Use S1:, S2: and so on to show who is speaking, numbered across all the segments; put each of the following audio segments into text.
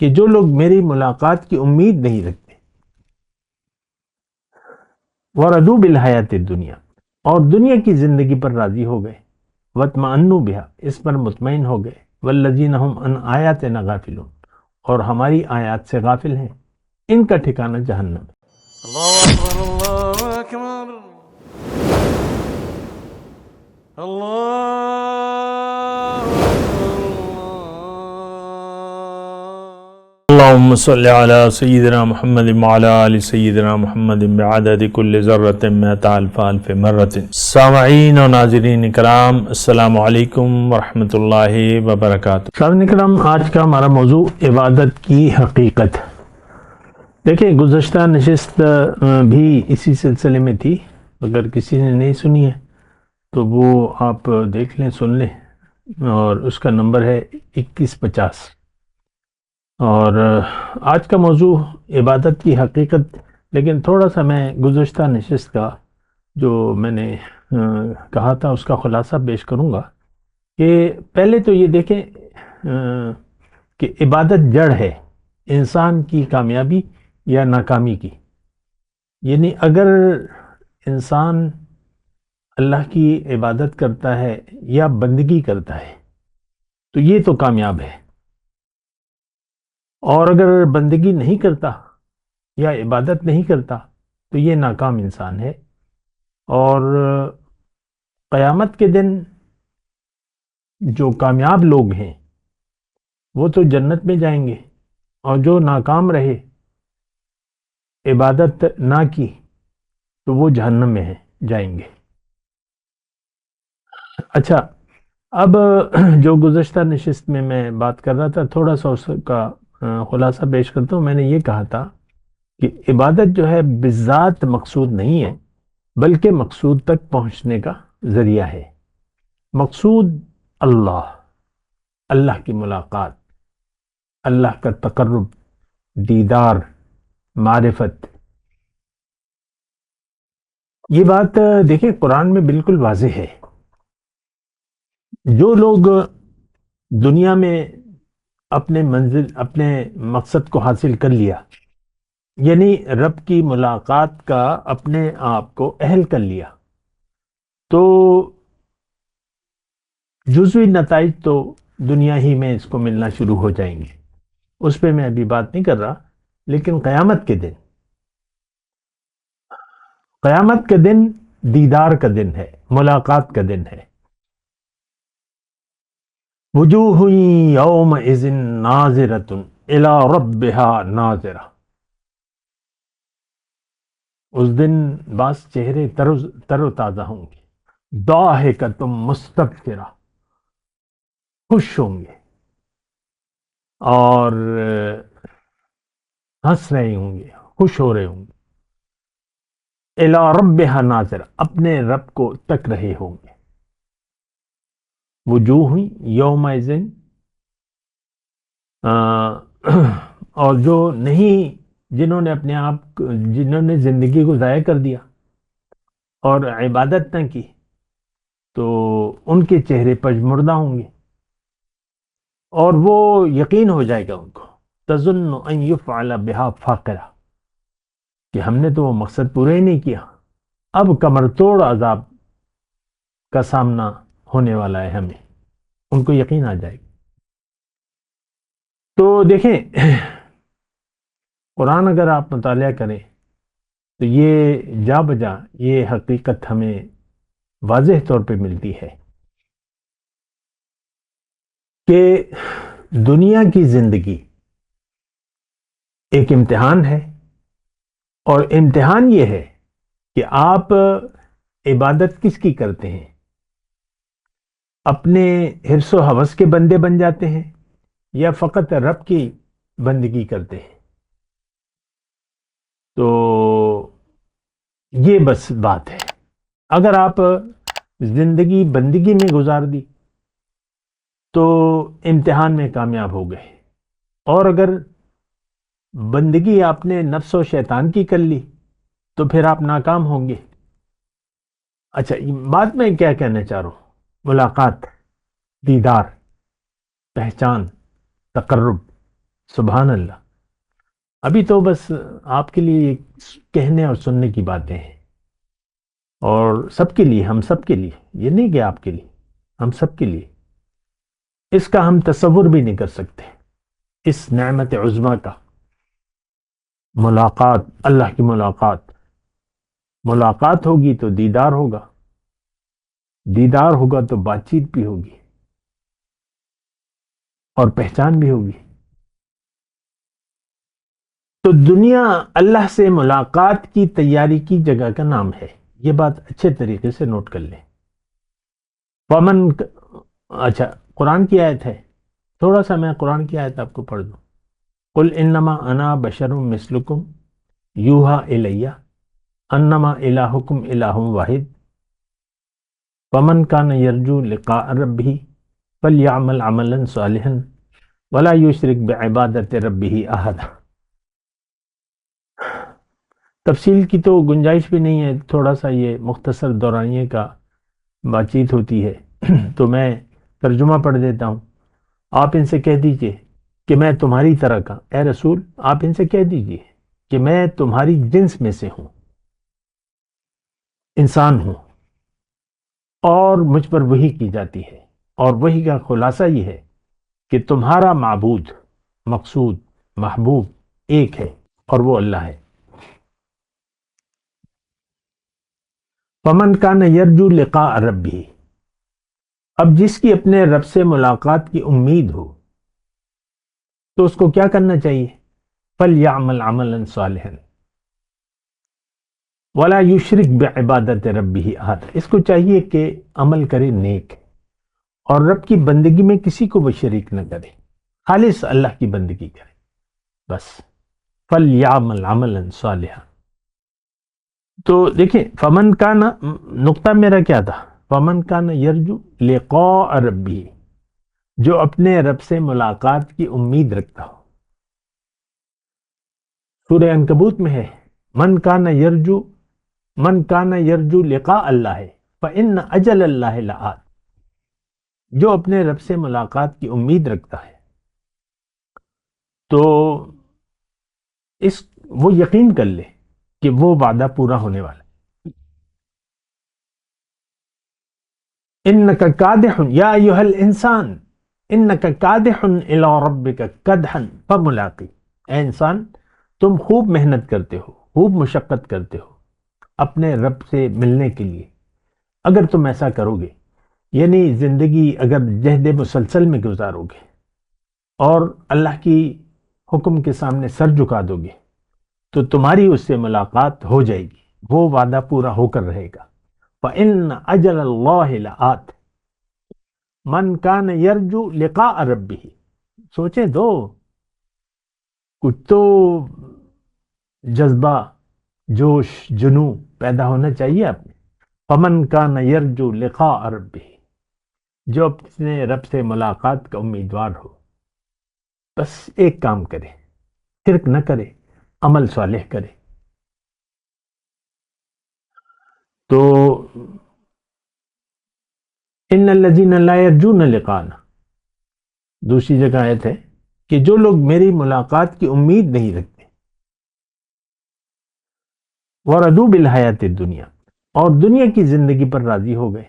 S1: کہ جو لوگ میری ملاقات کی امید نہیں رکھتے، وردو بالحیات الدنیا، اور دنیا کی زندگی پر راضی ہو گئے، وطمئنوا بہا، اس پر مطمئن ہو گئے، والذین هم عن آیاتنا غافلون، اور ہماری آیات سے غافل ہیں، ان کا ٹھکانہ جہنم ہے۔
S2: اللہ اکبر اللہ اکبر اللہ
S1: اللهم صل على سيدنا محمد وعلى آل سيدنا محمد بعدد كل ذرة مئة ألف ألف مرة۔ سامعین اور ناظرین کرام، السلام علیکم ورحمۃ اللہ وبرکاتہ۔ سامعین کرام، آج کا ہمارا موضوع عبادت کی حقیقت۔ دیکھیں، گزشتہ نشست بھی اسی سلسلے میں تھی، اگر کسی نے نہیں سنی ہے تو وہ آپ دیکھ لیں، سن لیں، اور اس کا نمبر ہے 2150۔ اور آج کا موضوع عبادت کی حقیقت، لیکن تھوڑا سا میں گزشتہ نشست کا جو میں نے کہا تھا اس کا خلاصہ پیش کروں گا کہ پہلے تو یہ دیکھیں کہ عبادت جڑ ہے انسان کی کامیابی یا ناکامی کی، یعنی اگر انسان اللہ کی عبادت کرتا ہے یا بندگی کرتا ہے تو یہ تو کامیاب ہے، اور اگر بندگی نہیں کرتا یا عبادت نہیں کرتا تو یہ ناکام انسان ہے۔ اور قیامت کے دن جو کامیاب لوگ ہیں وہ تو جنت میں جائیں گے، اور جو ناکام رہے، عبادت نہ کی، تو وہ جہنم میں جائیں گے۔ اچھا، اب جو گزشتہ نشست میں بات کر رہا تھا، تھوڑا سا اس کا خلاصہ پیش کرتا ہوں۔ میں نے یہ کہا تھا کہ عبادت جو ہے بذات مقصود نہیں ہے، بلکہ مقصود تک پہنچنے کا ذریعہ ہے۔ مقصود اللہ کی ملاقات، اللہ کا تقرب، دیدار، معرفت۔ یہ بات دیکھیں قرآن میں بالکل واضح ہے۔ جو لوگ دنیا میں اپنے مقصد کو حاصل کر لیا، یعنی رب کی ملاقات کا اپنے آپ کو اہل کر لیا، تو جزوی نتائج تو دنیا ہی میں اس کو ملنا شروع ہو جائیں گے، اس پہ میں ابھی بات نہیں کر رہا، لیکن قیامت کے دن دیدار کا دن ہے، ملاقات کا دن ہے۔ وجوہ یومئذ ناظرۃ الی ربہا ناظرہ، اس دن بعض چہرے تر و تازہ ہوں گے، ضاحکۃ مستبشرہ، خوش ہوں گے اور ہنس رہے ہوں گے، خوش ہو رہے ہوں گے، الی ربہا ناظرہ، اپنے رب کو تک رہے ہوں گے۔ وجوہ یومئذ، اور جو نہیں، جنہوں نے زندگی کو ضائع کر دیا اور عبادت نہ کی، تو ان کے چہرے پژمردہ ہوں گے، اور وہ یقین ہو جائے گا ان کو، تظن ان یفعل بہا فاقرہ، کہ ہم نے تو وہ مقصد پورا ہی نہیں کیا، اب کمر توڑ عذاب کا سامنا ہونے والا ہے ہمیں، ان کو یقین آ جائے گا۔ تو دیکھیں، قرآن اگر آپ مطالعہ کریں تو یہ جا بجا یہ حقیقت ہمیں واضح طور پہ ملتی ہے کہ دنیا کی زندگی ایک امتحان ہے، اور امتحان یہ ہے کہ آپ عبادت کس کی کرتے ہیں، اپنے حرص و ہوس کے بندے بن جاتے ہیں یا فقط رب کی بندگی کرتے ہیں۔ تو یہ بس بات ہے، اگر آپ زندگی بندگی میں گزار دی تو امتحان میں کامیاب ہو گئے، اور اگر بندگی آپ نے نفس و شیطان کی کر لی تو پھر آپ ناکام ہوں گے۔ اچھا، بات میں کیا کہنا چاہ رہا ہوں، ملاقات، دیدار، پہچان، تقرب، سبحان اللہ. ابھی تو بس آپ کے لیے کہنے اور سننے کی باتیں ہیں، اور سب کے لیے، ہم سب کے لیے، یہ نہیں کہ آپ کے لیے، ہم سب کے لیے. اس کا ہم تصور بھی نہیں کر سکتے، اس نعمت عظمیٰ کا. ملاقات، اللہ کی ملاقات. ملاقات ہوگی تو دیدار ہوگا، دیدار ہوگا تو بات چیت بھی ہوگی اور پہچان بھی ہوگی. تو دنیا اللہ سے ملاقات کی تیاری کی جگہ کا نام ہے. یہ بات اچھے طریقے سے نوٹ کر لیں. ومن، اچھا قرآن کی آیت ہے، تھوڑا سا میں قرآن کی آیت آپ کو پڑھ دوں. قل انما انا بشر مثلکم یوحا الی انما الہکم الہ واحد ومن کان یرجو لقاء ربہ فلیعمل عملا صالحا ولا یشرک بعبادت ربہ احدا. تفصیل کی تو گنجائش بھی نہیں ہے، تھوڑا سا یہ مختصر دورانیے کا بات چیت ہوتی ہے. تو میں ترجمہ پڑھ دیتا ہوں. آپ ان سے کہہ دیجئے کہ میں تمہاری طرح کا، اے رسول آپ ان سے کہہ دیجئے کہ میں تمہاری جنس میں سے ہوں، انسان ہوں، اور مجھ پر وحی کی جاتی ہے، اور وحی کا خلاصہ یہ ہے کہ تمہارا معبود، مقصود، محبوب ایک ہے، اور وہ اللہ ہے. فمن کان یرجو لقاء ربہ، اب جس کی اپنے رب سے ملاقات کی امید ہو تو اس کو کیا کرنا چاہیے؟ فلیعمل عملا صالحا ولا یشرک بعبادت ربہ احد. اس کو چاہیے کہ عمل کرے نیک، اور رب کی بندگی میں کسی کو وہ شریک نہ کرے، خالص اللہ کی بندگی کرے بس. فلیعمل عملا صالحا. تو دیکھیں فمن کان، نقطہ میرا کیا تھا؟ فمن کان یرجو لقاء ربہ، جو اپنے رب سے ملاقات کی امید رکھتا ہو. سورہ عنکبوت میں ہے من کان یرجو لقاء اللہ فإن اجل اللہ لآت. جو اپنے رب سے ملاقات کی امید رکھتا ہے تو وہ یقین کر لے کہ وہ وعدہ پورا ہونے والا ہے. انک کادح یا ایھا الانسان انک کادح الی ربک کدحا فملاقی. اے انسان تم خوب محنت کرتے ہو، خوب مشقت کرتے ہو اپنے رب سے ملنے کے لیے. اگر تم ایسا کرو گے، یعنی زندگی اگر جہد مسلسل میں گزارو گے اور اللہ کی حکم کے سامنے سر جھکا دو گے تو تمہاری اس سے ملاقات ہو جائے گی، وہ وعدہ پورا ہو کر رہے گا. فإن اجل اللہ لآت من کان یرجو لقاء ربہ. سوچیں دو، کچھ تو جذبہ، جوش، جنو پیدا ہونا چاہیے آپ میں. فمن کان یرجو لقاء ربہ، جو اپنے رب سے ملاقات کا امیدوار ہو، بس ایک کام کرے، شرک نہ کرے، عمل صالح کرے. تو ان الذین لا یرجون لقاءنا، دوسری جگہ آیت ہے کہ جو لوگ میری ملاقات کی امید نہیں رکھتے، وردوا بالحیات الدنیا، اور دنیا کی زندگی پر راضی ہو گئے،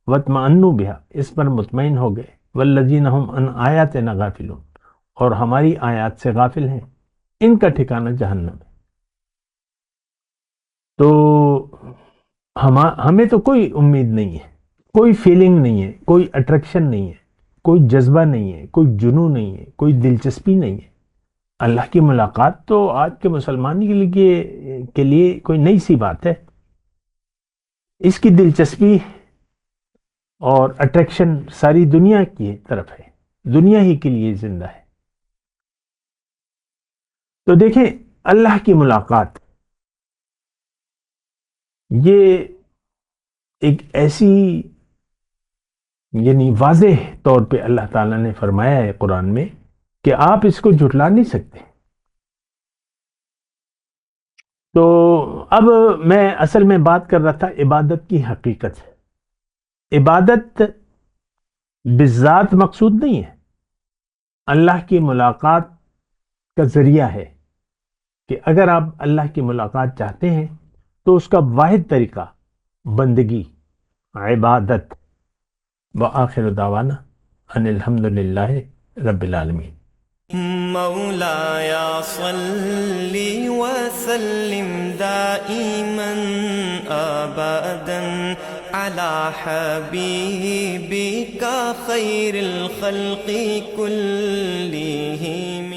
S1: واطمأنوا بہا، اس پر مطمئن ہو گئے، والذین هم عن آیاتنا غافلون، اور ہماری آیات سے غافل ہیں، ان کا ٹھکانہ جہنم ہے. تو ہمیں تو کوئی امید نہیں ہے، کوئی فیلنگ نہیں ہے، کوئی اٹریکشن نہیں ہے، کوئی جذبہ نہیں ہے، کوئی جنون نہیں ہے، کوئی دلچسپی نہیں ہے. اللہ کی ملاقات تو آج کے مسلمان کے لیے کوئی نئی سی بات ہے. اس کی دلچسپی اور اٹریکشن ساری دنیا کی طرف ہے، دنیا ہی کے لیے زندہ ہے. تو دیکھیں اللہ کی ملاقات یہ ایک ایسی، یعنی واضح طور پہ اللہ تعالیٰ نے فرمایا ہے قرآن میں کہ آپ اس کو جھٹلا نہیں سکتے. تو اب میں اصل میں بات کر رہا تھا عبادت کی حقیقت. عبادت بالذات مقصود نہیں ہے، اللہ کی ملاقات کا ذریعہ ہے کہ اگر آپ اللہ کی ملاقات چاہتے ہیں تو اس کا واحد طریقہ بندگی، عبادت۔ وآخر دعوانا ان الحمدللہ رب العالمین۔
S3: مولاي صل وسلم دائما ابدا على حبيبك خير الخلق كلهم